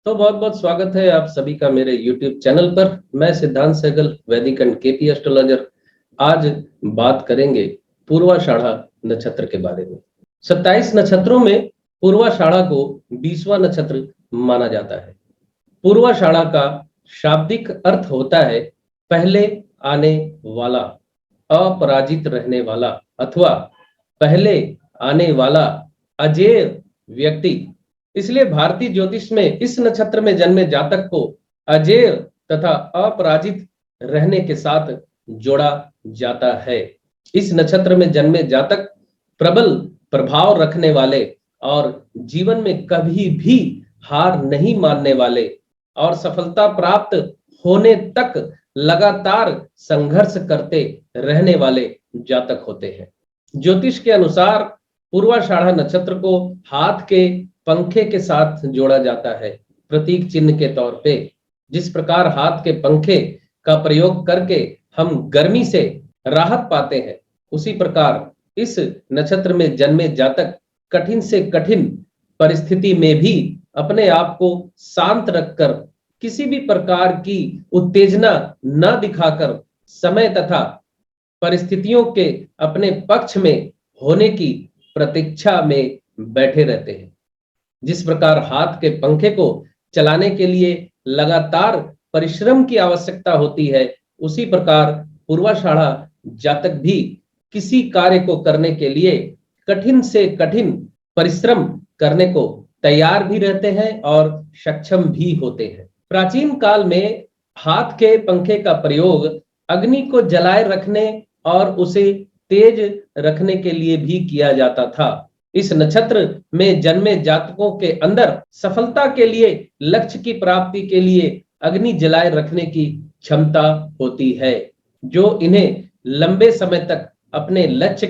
तो बहुत बहुत स्वागत है आप सभी का मेरे YouTube चैनल पर। मैं सिद्धांत सहगल, वैदिक एंड केपी एस्ट्रोलॉजर। आज बात करेंगे पूर्वाषाढ़ा नक्षत्र के बारे में। 27 नक्षत्रों में पूर्वाषाढ़ा को 20वां नक्षत्र माना जाता है। पूर्वाषाढ़ा का शाब्दिक अर्थ होता है पहले आने वाला, अपराजित रहने वाला अथवा पहले आने वाला अजेय व्यक्ति। इसलिए भारतीय ज्योतिष में इस नक्षत्र में जन्मे जातक को अजेय तथा अपराजित रहने के साथ जोड़ा जाता है। इस नक्षत्र में जन्मे जातक प्रबल प्रभाव रखने वाले और जीवन में कभी भी हार नहीं मानने वाले और सफलता प्राप्त होने तक लगातार संघर्ष करते रहने वाले जातक होते हैं। ज्योतिष के अनुसार पूर्वाषाढ़ा नक्षत्र को हाथ के पंखे के साथ जोड़ा जाता है, प्रतीक चिन्ह के तौर पे। जिस प्रकार हाथ के पंखे का प्रयोग करके हम गर्मी से राहत पाते हैं, उसी प्रकार इस नक्षत्र में जन्मे जातक कठिन से कठिन परिस्थिति में भी अपने आप को शांत रखकर किसी भी प्रकार की उत्तेजना न दिखाकर समय तथा परिस्थितियों के अपने पक्ष में होने की प्रतीक्षा में बैठे रहते हैं। जिस प्रकार हाथ के पंखे को चलाने के लिए लगातार परिश्रम की आवश्यकता होती है, उसी प्रकार पूर्वाषाढ़ा जातक भी किसी कार्य को करने के लिए कठिन से कठिन परिश्रम करने को तैयार भी रहते हैं और सक्षम भी होते हैं। प्राचीन काल में हाथ के पंखे का प्रयोग अग्नि को जलाए रखने और उसे तेज रखने के लिए भी किया जाता था। इस नक्षत्र में जन्मे जातकों के अंदर सफलता के लिए, लक्ष्य की प्राप्ति के लिए अग्नि जलाए रखने की क्षमता होती है, जो इन्हें लंबे समय तक अपने लक्ष्य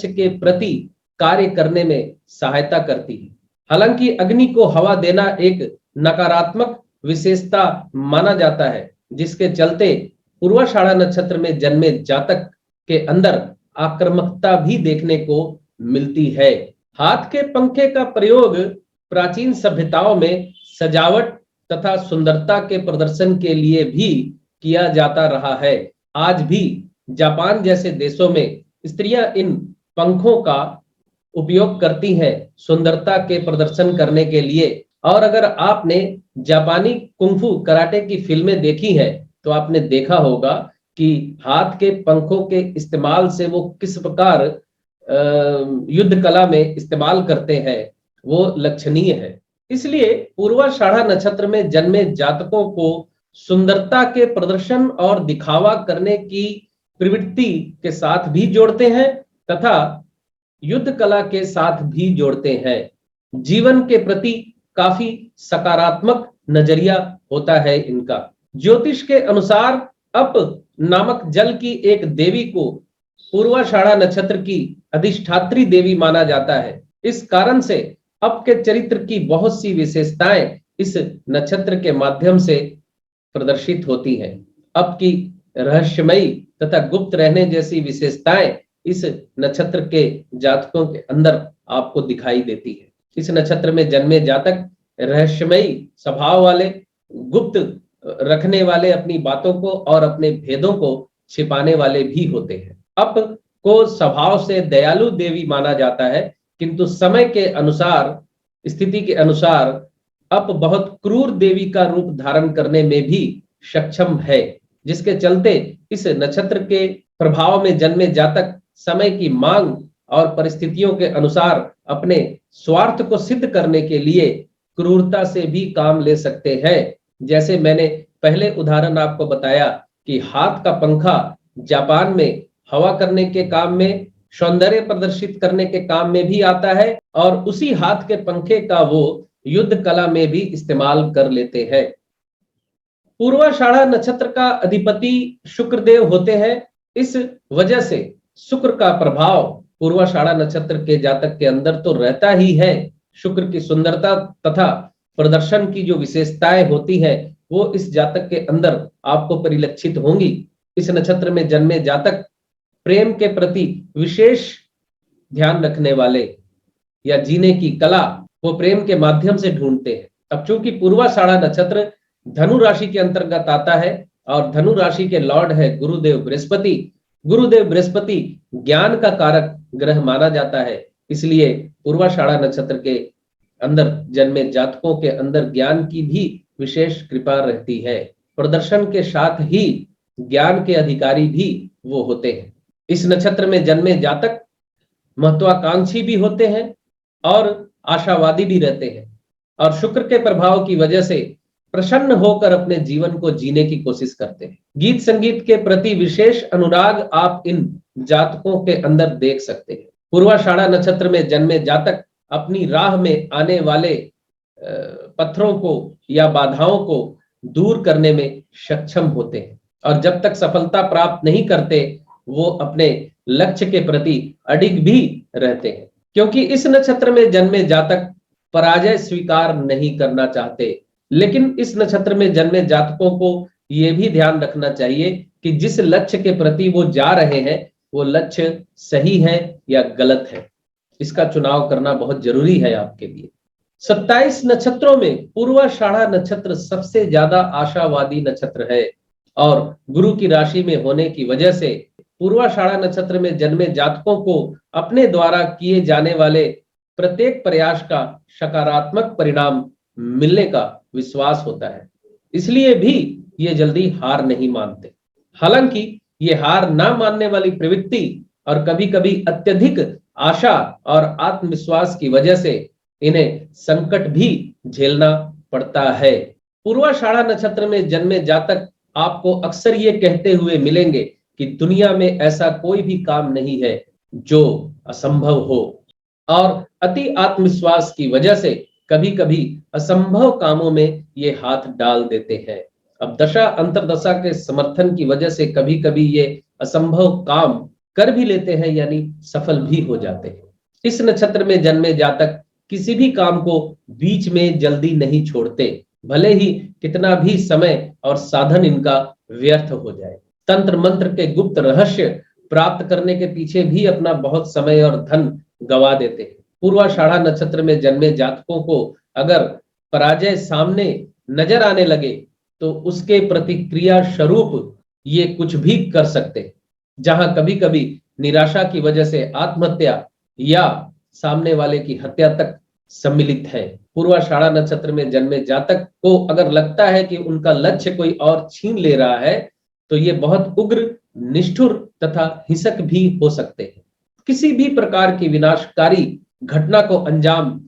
के प्रति कार्य करने में सहायता करती है। हालांकि अग्नि को हवा देना एक नकारात्मक विशेषता माना जाता है, जिसके चलते पूर्वाषाढ़ा नक्षत्र में जन्मे जातक के अंदर आक्रामकता भी देखने को मिलती है। हाथ के पंखे का प्रयोग प्राचीन सभ्यताओं में सजावट तथा सुंदरता के प्रदर्शन के लिए भी किया जाता रहा है। आज भी जापान जैसे देशों में स्त्रियां इन पंखों का उपयोग करती हैं सुंदरता के प्रदर्शन करने के लिए। और अगर आपने जापानी कुंफू कराटे की फिल्में देखी हैं, तो आपने देखा होगा कि हाथ के पंखों के इस्तेमाल से वो किस प्रकार युद्ध कला में इस्तेमाल करते हैं, वो लक्षणीय है। इसलिए पूर्वाषाढ़ा नक्षत्र में जन्मे जातकों को सुंदरता के प्रदर्शन और दिखावा करने की प्रवृत्ति के साथ भी जोड़ते हैं तथा युद्ध कला के साथ भी जोड़ते हैं। जीवन के प्रति काफी सकारात्मक नजरिया होता है इनका। ज्योतिष के अनुसार अप नामक जल की एक देवी को पूर्वाषाढ़ा नक्षत्र की अधिष्ठात्री देवी माना जाता है। इस कारण से अप के चरित्र की बहुत सी विशेषताएं इस नक्षत्र के माध्यम से प्रदर्शित होती हैं। अप की रहस्यमयी तथा गुप्त रहने जैसी विशेषताएं इस नक्षत्र के जातकों के अंदर आपको दिखाई देती है। इस नक्षत्र में जन्मे जातक रहस्यमयी स्वभाव वाले, गुप्त रखने वाले, अपनी बातों को और अपने भेदों को छिपाने वाले भी होते हैं। अप को स्वभाव से दयालु देवी माना जाता है, किंतु समय के अनुसार, स्थिति के अनुसार अप बहुत क्रूर देवी का रूप धारण करने में भी सक्षम है, जिसके चलते इस नक्षत्र के प्रभाव में जन्मे जातक समय की मांग और परिस्थितियों के अनुसार अपने स्वार्थ को सिद्ध करने के लिए क्रूरता से भी काम ले सकते हैं। जैसे मैंने पहले उदाहरण आपको बताया कि हाथ का पंखा जापान में हवा करने के काम में, सौंदर्य प्रदर्शित करने के काम में भी आता है, और उसी हाथ के पंखे का वो युद्ध कला में भी इस्तेमाल कर लेते हैं। पूर्वाषाढ़ा नक्षत्र का अधिपति शुक्रदेव होते हैं। इस वजह से शुक्र का प्रभाव पूर्वाषाढ़ा नक्षत्र के जातक के अंदर तो रहता ही है। शुक्र की सुंदरता तथा प्रदर्शन की जो विशेषताएं होती है, वो इस जातक के अंदर आपको परिलक्षित होंगी। इस नक्षत्र में जन्मे जातक प्रेम के प्रति विशेष ध्यान रखने वाले या जीने की कला वो प्रेम के माध्यम से ढूंढते हैं। अब चूंकि पूर्वाषाढ़ा नक्षत्र धनु राशि के अंतर्गत आता है और धनु राशि के लॉर्ड है गुरुदेव बृहस्पति। गुरुदेव बृहस्पति ज्ञान का कारक ग्रह माना जाता है, इसलिए पूर्वाषाढ़ा नक्षत्र के अंदर जन्मे जातकों के अंदर ज्ञान की भी विशेष कृपा रहती है। प्रदर्शन के साथ ही ज्ञान के अधिकारी भी वो होते हैं। इस नक्षत्र में जन्मे जातक महत्वाकांक्षी भी होते हैं और आशावादी भी रहते हैं और शुक्र के प्रभाव की वजह से प्रसन्न होकर अपने जीवन को जीने की कोशिश करते हैं। गीत संगीत के प्रति विशेष अनुराग आप इन जातकों के अंदर देख सकते हैं। पूर्वाषाढ़ा नक्षत्र में जन्मे जातक अपनी राह में आने वाले पत्थरों को या बाधाओं को दूर करने में सक्षम होते हैं और जब तक सफलता प्राप्त नहीं करते वो अपने लक्ष्य के प्रति अडिग भी रहते हैं, क्योंकि इस नक्षत्र में जन्मे जातक पराजय स्वीकार नहीं करना चाहते। लेकिन इस नक्षत्र में जन्मे जातकों को यह भी ध्यान रखना चाहिए कि जिस लक्ष्य के प्रति वो जा रहे हैं वो लक्ष्य सही है या गलत है, इसका चुनाव करना बहुत जरूरी है आपके लिए। 27 नक्षत्रों में पूर्वाषाढ़ा नक्षत्र सबसे ज्यादा आशावादी नक्षत्र है और गुरु की राशि में होने की वजह से पूर्वाषाढ़ा नक्षत्र में जन्मे जातकों को अपने द्वारा किए जाने वाले प्रत्येक प्रयास का सकारात्मक परिणाम मिलने का विश्वास होता है, इसलिए भी ये जल्दी हार नहीं मानते। हालांकि ये हार ना मानने वाली प्रवृत्ति और कभी कभी अत्यधिक आशा और आत्मविश्वास की वजह से इन्हें संकट भी झेलना पड़ता है। पूर्वाषाढ़ा नक्षत्र में जन्मे जातक आपको अक्सर ये कहते हुए मिलेंगे कि दुनिया में ऐसा कोई भी काम नहीं है जो असंभव हो और अति आत्मविश्वास की वजह से कभी कभी असंभव कामों में ये हाथ डाल देते हैं। अब दशा अंतरदशा के समर्थन की वजह से कभी कभी ये असंभव काम कर भी लेते हैं, यानी सफल भी हो जाते हैं। इस नक्षत्र में जन्मे जातक किसी भी काम को बीच में जल्दी नहीं छोड़ते, भले ही कितना भी समय और साधन इनका व्यर्थ हो जाए। तंत्र मंत्र के गुप्त रहस्य प्राप्त करने के पीछे भी अपना बहुत समय और धन गवा देते हैं। पूर्वाषाढ़ा नक्षत्र में जन्मे जातकों को अगर पराजय सामने नजर आने लगे तो उसके प्रतिक्रिया स्वरूप ये कुछ भी कर सकते हैं, जहां कभी कभी निराशा की वजह से आत्महत्या या सामने वाले की हत्या तक सम्मिलित है। पूर्वाषाढ़ा नक्षत्र में जन्मे जातक को अगर लगता है कि उनका लक्ष्य कोई और छीन ले रहा है तो ये बहुत उग्र, निष्ठुर तथा हिंसक भी हो सकते हैं। किसी भी प्रकार की विनाशकारी घटना को अंजाम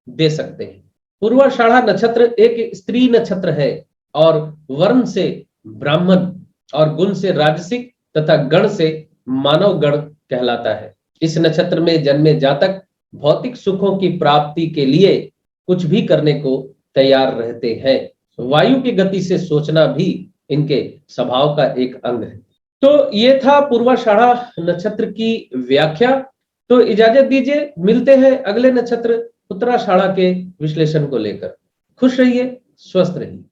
दे सकते हैं। पूर्वाषाढ़ा नक्षत्र एक स्त्री नक्षत्र है और वर्ण से ब्राह्मण और गुण से राजसिक तथा गण से मानव गण कहलाता है। इस नक्षत्र में जन्मे जातक भौतिक सुखों की प्राप्ति के लिए कुछ भी करने को तैयार रहते हैं। वायु की गति से सोचना भी इनके स्वभाव का एक अंग है। तो ये था पूर्वाषाढ़ा नक्षत्र की व्याख्या। तो इजाजत दीजिए, मिलते हैं अगले नक्षत्र उत्तराषाढ़ा के विश्लेषण को लेकर। खुश रहिए, स्वस्थ रहिए।